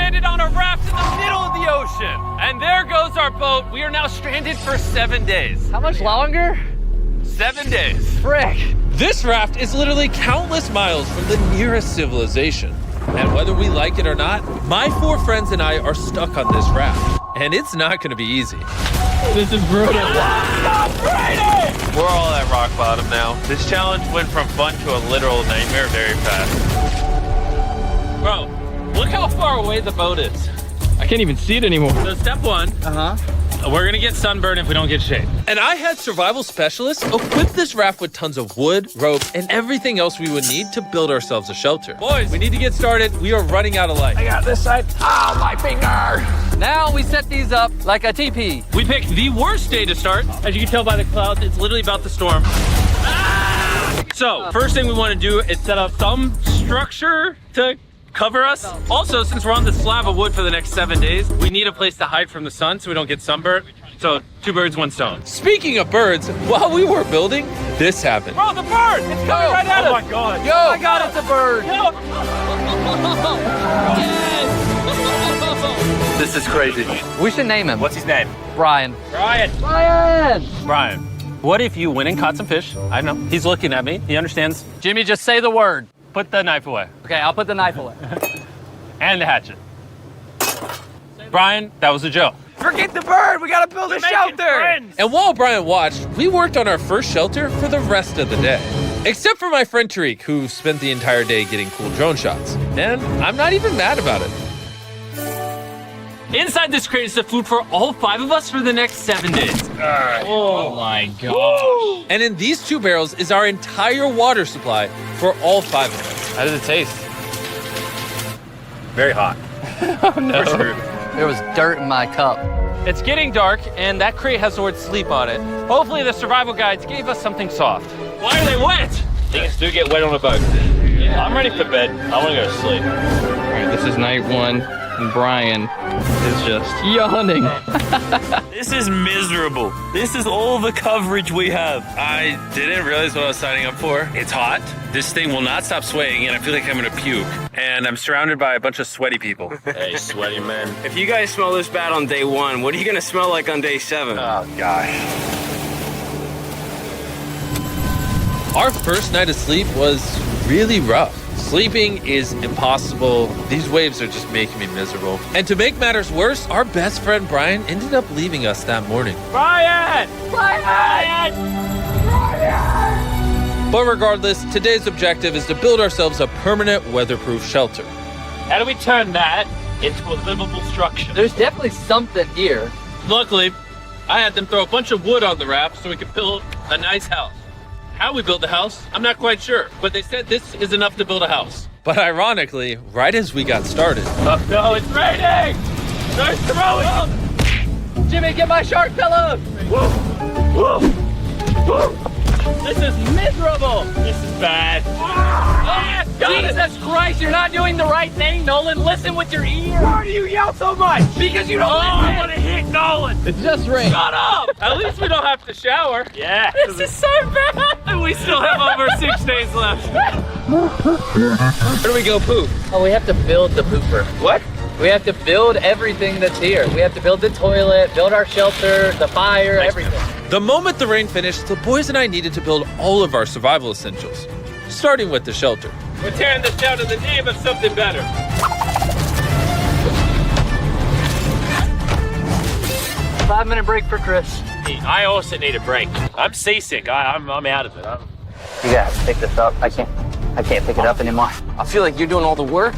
stranded on a raft in the middle of the ocean. And there goes our boat. We are now stranded for 7 days. How much longer? 7 days. Frick. This raft is literally countless miles from the nearest civilization. And whether we like it or not, my 4 friends and I are stuck on this raft. And it's not gonna be easy. This is brutal. We're all at rock bottom now. This challenge went from fun to a literal nightmare very fast. Bro, look how far away the boat is. I can't even see it anymore. So step 1, we're gonna get sunburned if we don't get shade. And I had survival specialists equip this raft with tons of wood, rope, and everything else we would need to build ourselves a shelter. Boys, we need to get started. We are running out of light. I got this side. Oh, my finger. Now we set these up like a teepee. We picked the worst day to start. As you can tell by the clouds, it's literally about to storm. So, first thing we want to do is set up some structure to cover us. Also, since we're on this slab of wood for the next 7 days, we need a place to hide from the sun so we don't get sunburned. So, 2 birds, 1 stone. Speaking of birds, while we were building, this happened. Bro, the bird! It's coming right at us! Oh my god. Yo! Oh my god, it's a bird. Yo. This is crazy. We should name him. What's his name? Brian. Brian. Brian! Brian. What if you went and caught some fish? I know. He's looking at me. He understands. Jimmy, just say the word. Put the knife away. Okay, I'll put the knife away. And the hatchet. Brian, that was a joke. Forget the bird. We gotta build a shelter. And while Brian watched, we worked on our first shelter for the rest of the day. Except for my friend Tariq, who spent the entire day getting cool drone shots. And I'm not even mad about it. Inside this crate is the food for all 5 of us for the next 7 days. Oh my gosh. And in these 2 barrels is our entire water supply for all 5 of us. How does it taste? Very hot. Oh no. There was dirt in my cup. It's getting dark, and that crate has the word sleep on it. Hopefully the survival guides gave us something soft. Why are they wet? Things do get wet on a boat. Yeah. I'm ready for bed. I want to go to sleep. All right, this is night 1, and Brian is just yawning. This is miserable. This is all the coverage we have. I didn't realize what I was signing up for. It's hot. This thing will not stop swaying, and I feel like I'm gonna puke. And I'm surrounded by a bunch of sweaty people. Hey, sweaty man. If you guys smell this bad on day 1, what are you gonna smell like on day 7? Oh, gosh. Our first night of sleep was really rough. Sleeping is impossible. These waves are just making me miserable. And to make matters worse, our best friend Brian ended up leaving us that morning. Brian! Brian! But regardless, today's objective is to build ourselves a permanent weatherproof shelter. How do we turn that into a livable structure? There's definitely something here. Luckily, I had them throw a bunch of wood on the raft so we could build a nice house. How we built the house, I'm not quite sure, but they said this is enough to build a house. But ironically, right as we got started, Oh no, it's raining! They're throwing! Jimmy, get my shark pillow! This is miserable! This is bad. Jesus Christ, you're not doing the right thing, Nolan. Listen with your ear. Why do you yell so much? Because you don't I want to hit Nolan! It's just rain. Shut up! At least we don't have to shower. Yeah. This is so bad! And we still have over 6 days left. where do we go poop? Oh, we have to build the pooper. What? We have to build everything that's here. We have to build the toilet, build our shelter, the fire, everything. The moment the rain finished, the boys and I needed to build all of our survival essentials, starting with the shelter. We're tearing this down in the name of something better. 5-minute break for Chris. I also need a break. I'm seasick. I'm out of it. You gotta pick this up. I can't pick it up anymore. I feel like you're doing all the work,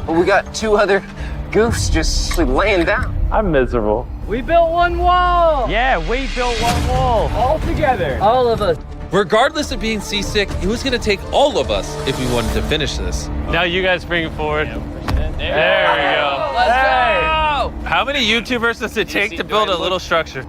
but we got 2 other goofs just laying down. I'm miserable. We built one wall. Yeah, we built one wall. All together. All of us. Regardless of being seasick, it was gonna take all of us if we wanted to finish this. Now you guys bring it forward. There we go. Let's go. How many YouTubers does it take to build a little structure?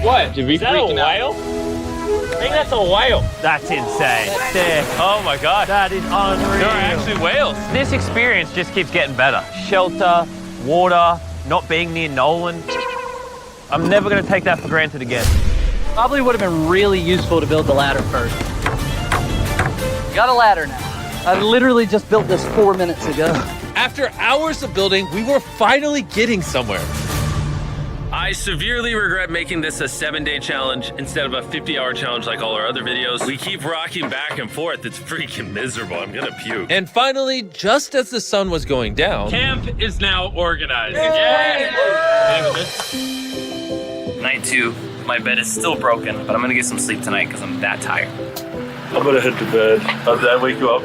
What? Did we freak a whale? I think that's a whale. That's insane. Sick. Oh my god. That is unreal. There are actually whales. This experience just keeps getting better. Shelter, water, not being near Nolan. I'm never gonna take that for granted again. Probably would have been really useful to build the ladder first. Got a ladder now. I literally just built this 4 minutes ago. After hours of building, we were finally getting somewhere. I severely regret making this a 7-day challenge instead of a 50-hour challenge like all our other videos. We keep rocking back and forth. It's freaking miserable. I'm gonna puke. And finally, just as the sun was going down, Camp is now organized. Night 2. My bed is still broken, but I'm gonna get some sleep tonight because I'm that tired. I'm gonna head to bed. Did I wake you up?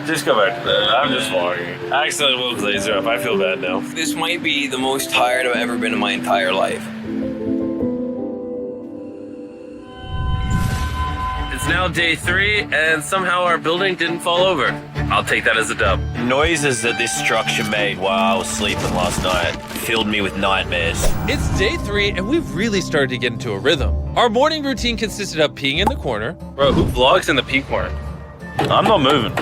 Just go back to bed. I'm just walking. I accidentally woke Laser up. I feel bad now. This might be the most tired I've ever been in my entire life. It's now day 3, and somehow our building didn't fall over. I'll take that as a dub. Noises that this structure made while I was sleeping last night filled me with nightmares. it's day 3 and we've really started to get into a rhythm. Our morning routine consisted of peeing in the corner, Bro, who vlogs in the pee corner? I'm not moving.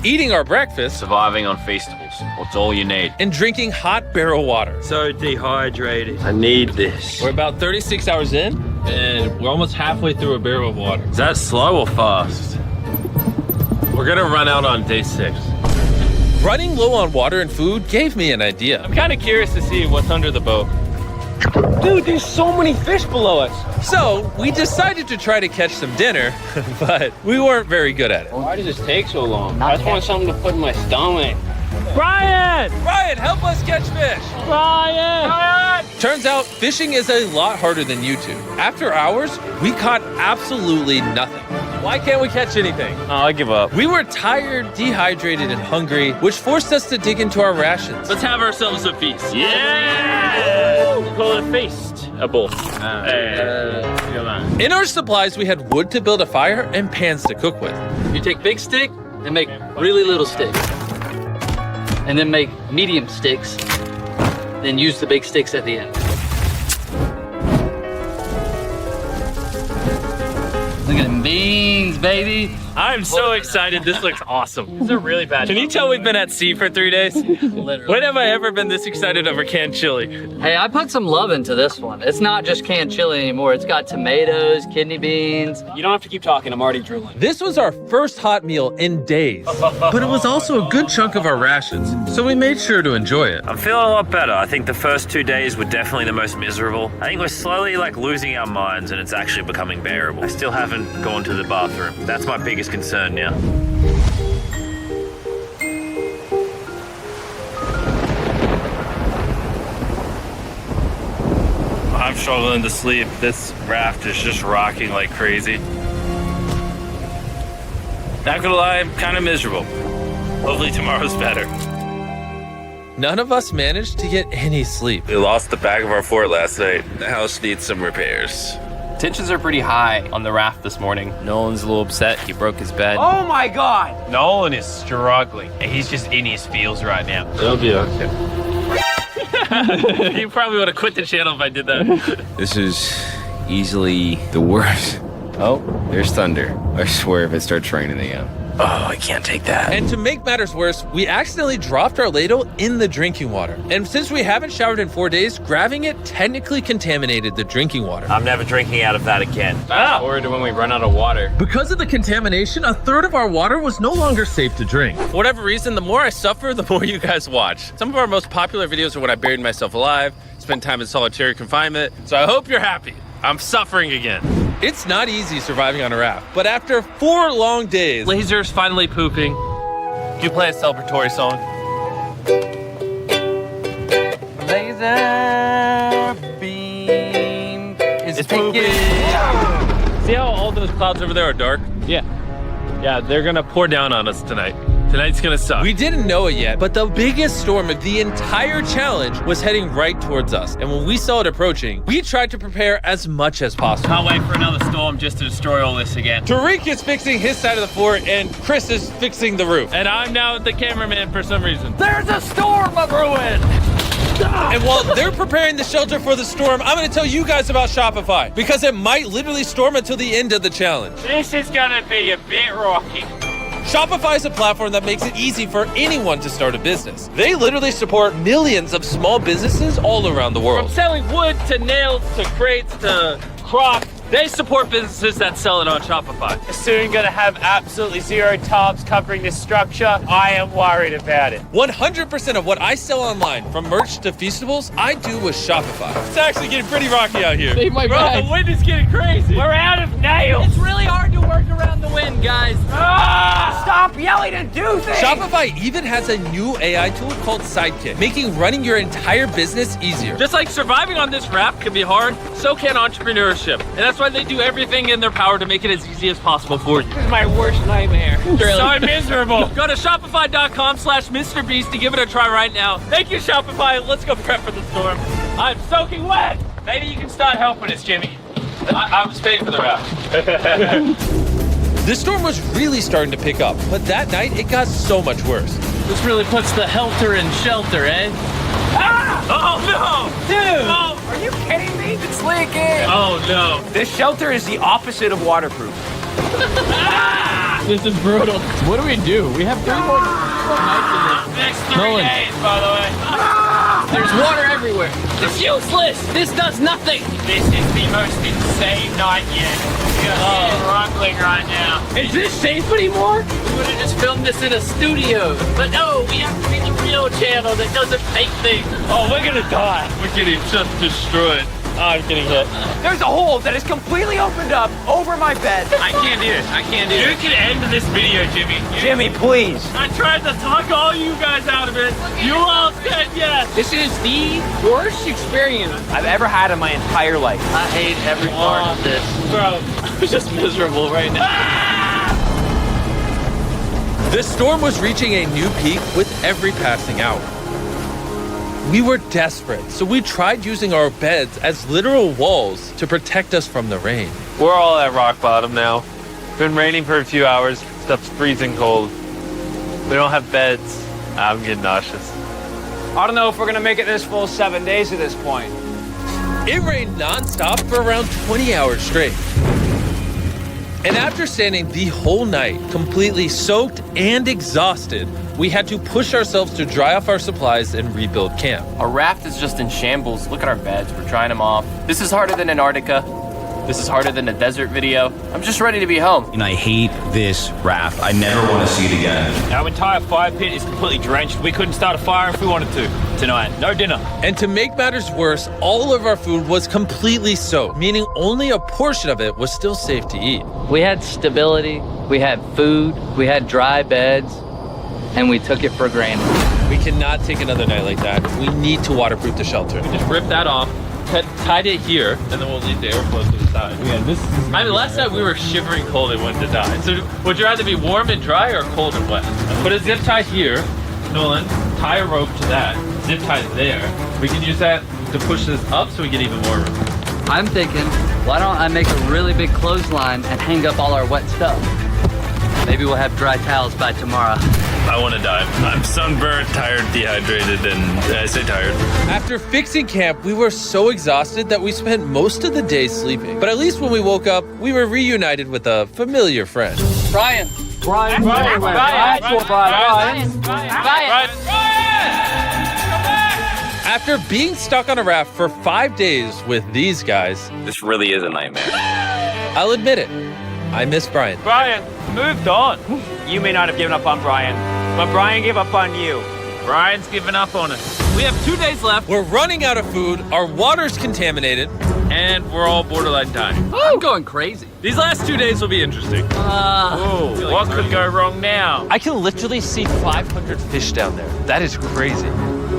eating our breakfast, Surviving on Feastables. What's all you need? and drinking hot barrel water. So dehydrated. I need this. We're about 36 hours in, and we're almost halfway through a barrel of water. Is that slow or fast? We're gonna run out on day 6. Running low on water and food gave me an idea. I'm kind of curious to see what's under the boat. Dude, there's so many fish below us. So we decided to try to catch some dinner, but we weren't very good at it. Why does this take so long? I just want something to put in my stomach. Brian! Ryan, help us catch fish! Brian! Turns out fishing is a lot harder than YouTube. After hours, we caught absolutely nothing. Why can't we catch anything? Oh, I give up. We were tired, dehydrated, and hungry, which forced us to dig into our rations. Let's have ourselves a feast. Yeah! We call it a feast. A bowl. In our supplies, we had wood to build a fire and pans to cook with. You take big stick and make really little sticks. And then make medium sticks. Then use the big sticks at the end. Look at them beans, baby. I'm so excited. This looks awesome. This is a really bad. Can you tell we've been at sea for 3 days? Literally. When have I ever been this excited over canned chili? Hey, I put some love into this one. It's not just canned chili anymore. It's got tomatoes, kidney beans. You don't have to keep talking. I'm already drooling. This was our first hot meal in days, but it was also a good chunk of our rations, so we made sure to enjoy it. I'm feeling a lot better. I think the first 2 days were definitely the most miserable. I think we're slowly losing our minds and it's actually becoming bearable. I still haven't gone to the bathroom. That's my biggest concern now. I'm struggling to sleep. This raft is just rocking like crazy. Not gonna lie, I'm kind of miserable. Hopefully tomorrow's better. None of us managed to get any sleep. We lost the back of our fort last night. The house needs some repairs. Tensions are pretty high on the raft this morning. Nolan's a little upset. He broke his bed. Oh my God! Nolan is struggling. And he's just in his feels right now. It'll be okay. You probably would have quit the channel if I did that. This is easily the worst. Oh, there's thunder. I swear if it starts raining again. Oh, I can't take that. And to make matters worse, we accidentally dropped our ladle in the drinking water. And since we haven't showered in 4 days, grabbing it technically contaminated the drinking water. I'm never drinking out of that again. I'm forward to when we run out of water. Because of the contamination, a third of our water was no longer safe to drink. For whatever reason, the more I suffer, the more you guys watch. Some of our most popular videos are when I buried myself alive, spent time in solitary confinement, so I hope you're happy. I'm suffering again. It's not easy surviving on a raft, but after 4 long days, Laser's finally pooping. You play a celebratory song. Laser beam is pooping. See how all those clouds over there are dark? Yeah. Yeah, they're gonna pour down on us tonight. Tonight's gonna suck. we didn't know it yet, but the biggest storm of the entire challenge was heading right towards us. And when we saw it approaching, we tried to prepare as much as possible. Can't wait for another storm just to destroy all this again. Tariq is fixing his side of the fort, and Chris is fixing the roof. And I'm now the cameraman for some reason. There's a storm of ruin! And while they're preparing the shelter for the storm, I'm gonna tell you guys about Shopify, because it might literally storm until the end of the challenge. This is gonna be a bit rocky. Shopify is a platform that makes it easy for anyone to start a business. They literally support millions of small businesses all around the From world. selling wood to nails to crates to crock They support businesses that sell it on Shopify. Soon gonna have absolutely zero tarps covering this structure. I am worried about it. 100% of what I sell online, from merch to Feastables, I do with Shopify. It's actually getting pretty rocky out here. Save my Bro, bag. the wind is getting crazy. We're out of nails. It's really hard to work around the wind, guys. Stop yelling and do things! Shopify even has a new AI tool called Sidekick, making running your entire business easier. Just like surviving on this raft can be hard, so can entrepreneurship. And that's why they do everything in their power to make it as easy as possible for you. This is my worst nightmare. So miserable. Go to shopify.com/MrBeast to give it a try right now. Thank you, Shopify. Let's go prep for the storm. I'm soaking wet. Maybe you can start helping us, Jimmy. I was paying for the raft. The storm was really starting to pick up, but that night it got so much worse. This really puts the helter in shelter, eh? Oh no! Dude! Oh, Are you kidding me? It's leaking! oh no! This shelter is the opposite of waterproof. This is brutal. What do we do? We have 3 more nights in this. Next 3 Nolan. days, by the way. There's water everywhere. It's useless. This does nothing. This is the most insane night yet. It's rumbling right now. Is this safe anymore? We would have just filmed this in a studio. But no, we have to be the real channel that doesn't fake things. Oh, we're gonna die. We're getting just destroyed. I'm getting hit. There's a hole that is completely opened up over my bed. I can't do it. I can't do it. You can end this video, Jimmy. Jimmy, please. I tried to talk all you guys out of it. You all said yes. This is the worst experience. I've ever had in my entire life. I hate every part of this. Bro, I'm just miserable right now. The storm was reaching a new peak with every passing hour. We were desperate, so we tried using our beds as literal walls to protect us from the rain. We're all at rock bottom now. Been raining for a few hours. Stuff's freezing cold. We don't have beds. I'm getting nauseous. I don't know if we're gonna make it this full 7 days at this point. It rained nonstop for around 20 hours straight. And after standing the whole night, completely soaked and exhausted, we had to push ourselves to dry off our supplies and rebuild camp. Our raft is just in shambles. Look at our beds. We're drying them off. This is harder than Antarctica. This is harder than a desert video. I'm just ready to be home. And I hate this raft. I never want to see it again. Our entire fire pit is completely drenched. We couldn't start a fire if we wanted to tonight. No dinner. And to make matters worse, all of our food was completely soaked, meaning only a portion of it was still safe to eat. We had stability, we had food, we had dry beds, and we took it for granted. We cannot take another night like that. We need to waterproof the shelter. Just rip that off, tied it here, and then we'll leave the airflow to the side. Yeah, this is. I mean, last night we were shivering cold and wanted to die. So would you rather be warm and dry or cold and wet? Put a zip tie here, Nolan, tie a rope to that, zip tie there. We can use that to push this up so we get even warmer. I'm thinking, why don't I make a really big clothesline and hang up all our wet stuff? Maybe we'll have dry towels by tomorrow. I want to die. I'm sunburnt, tired, dehydrated, and I say tired. After fixing camp, we were so exhausted that we spent most of the day sleeping. But at least when we woke up, we were reunited with a familiar friend. Brian. Brian. After being stuck on a raft for 5 days with these guys, This really is a nightmare. I'll admit it, I miss Brian. Brian, moved on. You may not have given up on Brian, but Brian gave up on you. Brian's giving up on us. We have 2 days left, We're running out of food, our water's contaminated. and we're all borderline dying. I'm going crazy. These last 2 days will be interesting. Oh, what could go wrong now? I can literally see 500 fish down there. That is crazy.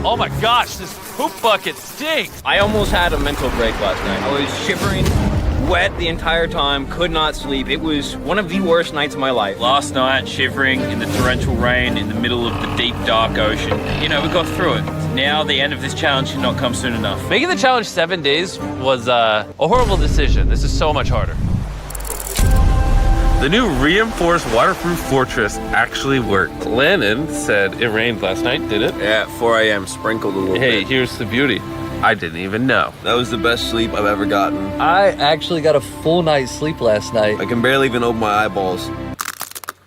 Oh my gosh, this poop bucket stinks. I almost had a mental break last night. I was shivering, wet the entire time, could not sleep. It was one of the worst nights of my life. Last night, shivering in the torrential rain in the middle of the deep, dark ocean. You know, we got through it. Now the end of this challenge cannot come soon enough. Making the challenge 7 days was a horrible decision. This is so much harder. The new reinforced waterproof fortress actually worked. Lennon said it rained last night, did it? Yeah, at 4 a.m. sprinkled a little Hey, bit. here's the beauty. I didn't even know. That was the best sleep I've ever gotten. I actually got a full night's sleep last night. I can barely even open my eyeballs.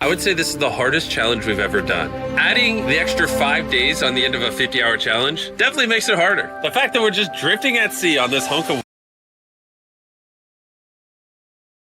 I would say this is the hardest challenge we've ever done. Adding the extra 5 days on the end of a 50-hour challenge definitely makes it harder. The fact that we're just drifting at sea on this hunk of